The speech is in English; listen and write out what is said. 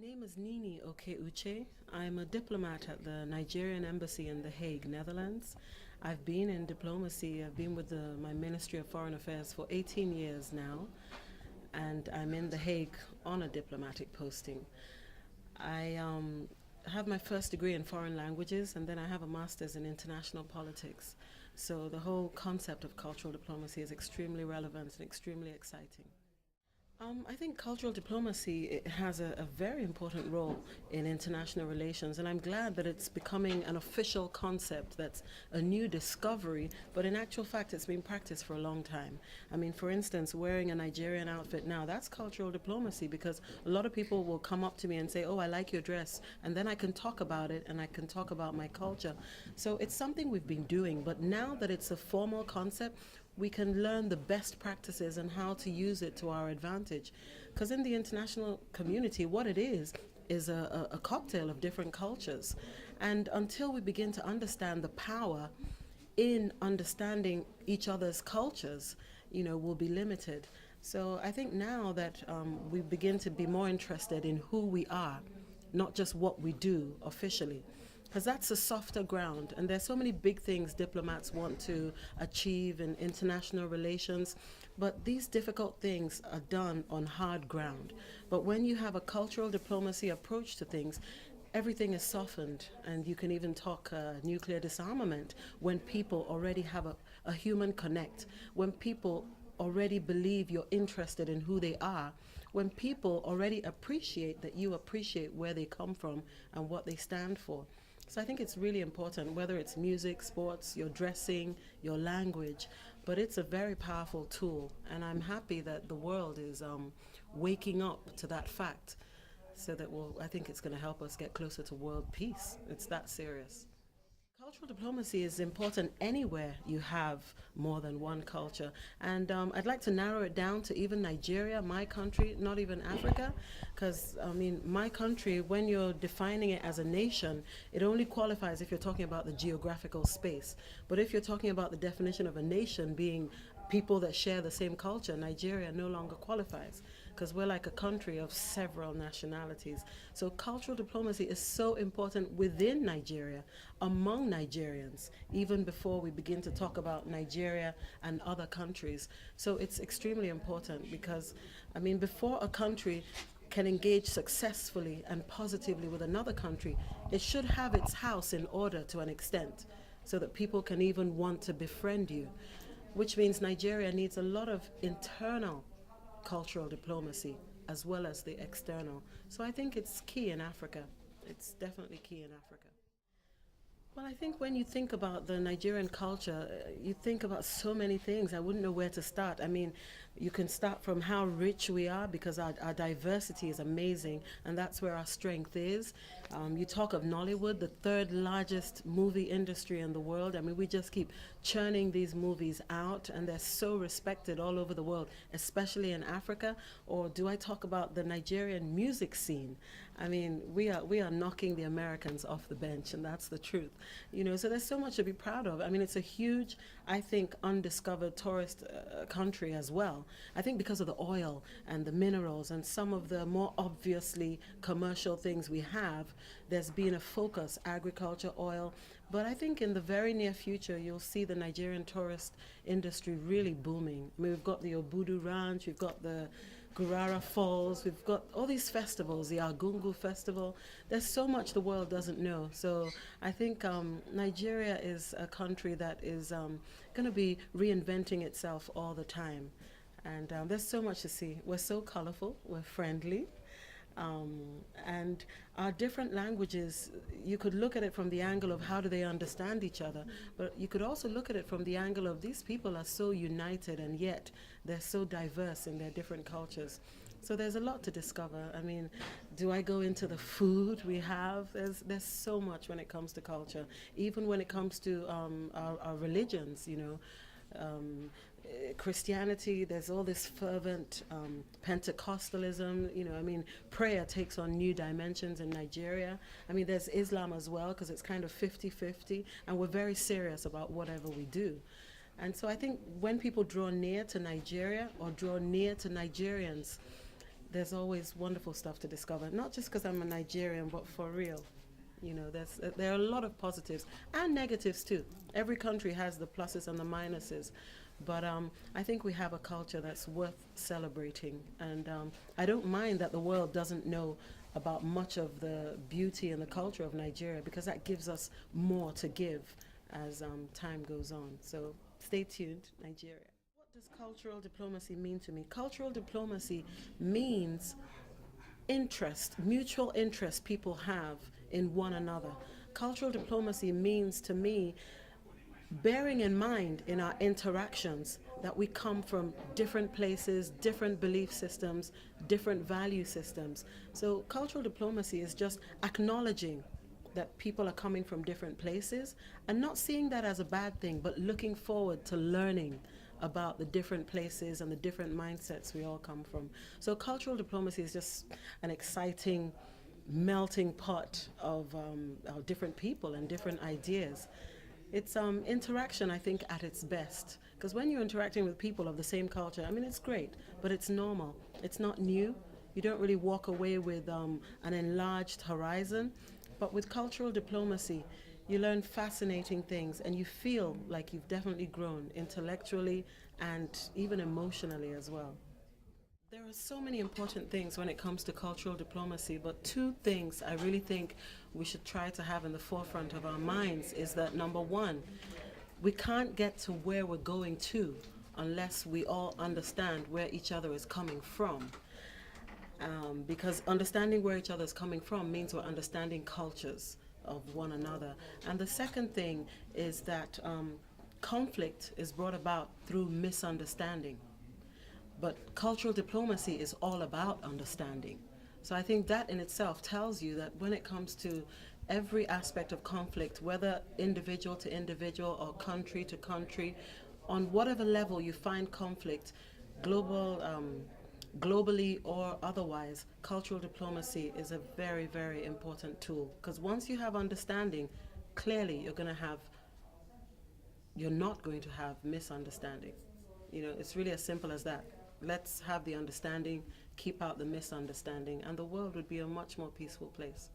name is Nini Okey-Uche. I'm a diplomat at the Nigerian Embassy in The Hague, Netherlands. I've been in diplomacy, I've been with my Ministry of Foreign Affairs for 18 years now, and I'm in The Hague on a diplomatic posting. I have my first degree in foreign languages, and then I have a master's in international politics. So the whole concept of cultural diplomacy is extremely relevant and extremely exciting. I think cultural diplomacy it has a very important role in international relations, and I'm glad that it's becoming an official concept that's a new discovery, but in actual fact, it's been practiced for a long time. I mean, for instance, wearing a Nigerian outfit now, that's cultural diplomacy because a lot of people will come up to me and say, oh, I like your dress, and then I can talk about it and I can talk about my culture. So it's something we've been doing, but now that it's a formal concept, we can learn the best practices and how to use it to our advantage. Because in the international community, what it is a cocktail of different cultures. And until we begin to understand the power in understanding each other's cultures, we'll be limited. So I think now that we begin to be more interested in who we are, not just what we do officially, because that's a softer ground. And there's so many big things diplomats want to achieve in international relations, but these difficult things are done on hard ground. But when you have a cultural diplomacy approach to things, everything is softened, and you can even talk nuclear disarmament when people already have a human connect, when people already believe you're interested in who they are, when people already appreciate that you appreciate where they come from and what they stand for. So I think it's really important, whether it's music, sports, your dressing, your language, but it's a very powerful tool, and I'm happy that the world is waking up to that fact, so that I think it's going to help us get closer to world peace. It's that serious. Cultural diplomacy is important anywhere you have more than one culture. And I'd like to narrow it down to even Nigeria, my country, not even Africa. Because, I mean, my country, when you're defining it as a nation, it only qualifies if you're talking about the geographical space. But if you're talking about the definition of a nation being people that share the same culture, Nigeria no longer qualifies, because we're like a country of several nationalities. So cultural diplomacy is so important within Nigeria, among Nigerians, even before we begin to talk about Nigeria and other countries. So it's extremely important because, I mean, before a country can engage successfully and positively with another country, it should have its house in order to an extent so that people can even want to befriend you, which means Nigeria needs a lot of internal cultural diplomacy as well as the external. So I think it's key in Africa. It's definitely key in Africa. Well, I think when you think about the Nigerian culture, you think about so many things. I wouldn't know where to start. I mean, you can start from how rich we are because our diversity is amazing, and that's where our strength is. You talk of Nollywood, the third largest movie industry in the world. I mean, we just keep churning these movies out, and they're so respected all over the world, especially in Africa. Or do I talk about the Nigerian music scene? I mean, we are knocking the Americans off the bench, and that's the truth. So there's so much to be proud of. I mean, it's a huge, I think, undiscovered tourist country as well. I think because of the oil and the minerals and some of the more obviously commercial things we have, there's been a focus, agriculture, oil. But I think in the very near future, you'll see the Nigerian tourist industry really booming. I mean, we've got the Obudu Ranch, we've got the Gurara Falls, we've got all these festivals, the Argungu Festival. There's so much the world doesn't know. So I think Nigeria is a country that is going to be reinventing itself all the time. And there's so much to see. We're so colorful, we're friendly. And our different languages, you could look at it from the angle of how do they understand each other, but you could also look at it from the angle of these people are so united and yet they're so diverse in their different cultures. So there's a lot to discover. I mean, do I go into the food we have? There's so much when it comes to culture, even when it comes to our religions, Christianity, there's all this fervent Pentecostalism, I mean, prayer takes on new dimensions in Nigeria. I mean, there's Islam as well, because it's kind of 50-50, and we're very serious about whatever we do. And so I think when people draw near to Nigeria or draw near to Nigerians, there's always wonderful stuff to discover. Not just because I'm a Nigerian, but for real. There are a lot of positives and negatives too. Every country has the pluses and the minuses, but I think we have a culture that's worth celebrating, and I don't mind that the world doesn't know about much of the beauty and the culture of Nigeria, because that gives us more to give as time goes on. So stay tuned, Nigeria. What does cultural diplomacy mean to me? Cultural diplomacy means interest, mutual interest people have in one another. Cultural diplomacy means to me bearing in mind in our interactions that we come from different places, different belief systems, different value systems. So cultural diplomacy is just acknowledging that people are coming from different places and not seeing that as a bad thing, but looking forward to learning about the different places and the different mindsets we all come from. So cultural diplomacy is just an exciting melting pot of different people and different ideas. It's interaction, I think, at its best. Because when you're interacting with people of the same culture, I mean, it's great, but it's normal. It's not new. You don't really walk away with an enlarged horizon. But with cultural diplomacy, you learn fascinating things and you feel like you've definitely grown intellectually and even emotionally as well. There are so many important things when it comes to cultural diplomacy, but two things I really think we should try to have in the forefront of our minds is that number one, we can't get to where we're going to unless we all understand where each other is coming from. Because understanding where each other is coming from means we're understanding cultures of one another. And the second thing is that conflict is brought about through misunderstanding. But cultural diplomacy is all about understanding. So I think that in itself tells you that when it comes to every aspect of conflict, whether individual to individual or country to country, on whatever level you find conflict, globally or otherwise, cultural diplomacy is a very, very important tool. Because once you have understanding, clearly you're not going to have misunderstanding. It's really as simple as that. Let's have the understanding, keep out the misunderstanding, and the world would be a much more peaceful place.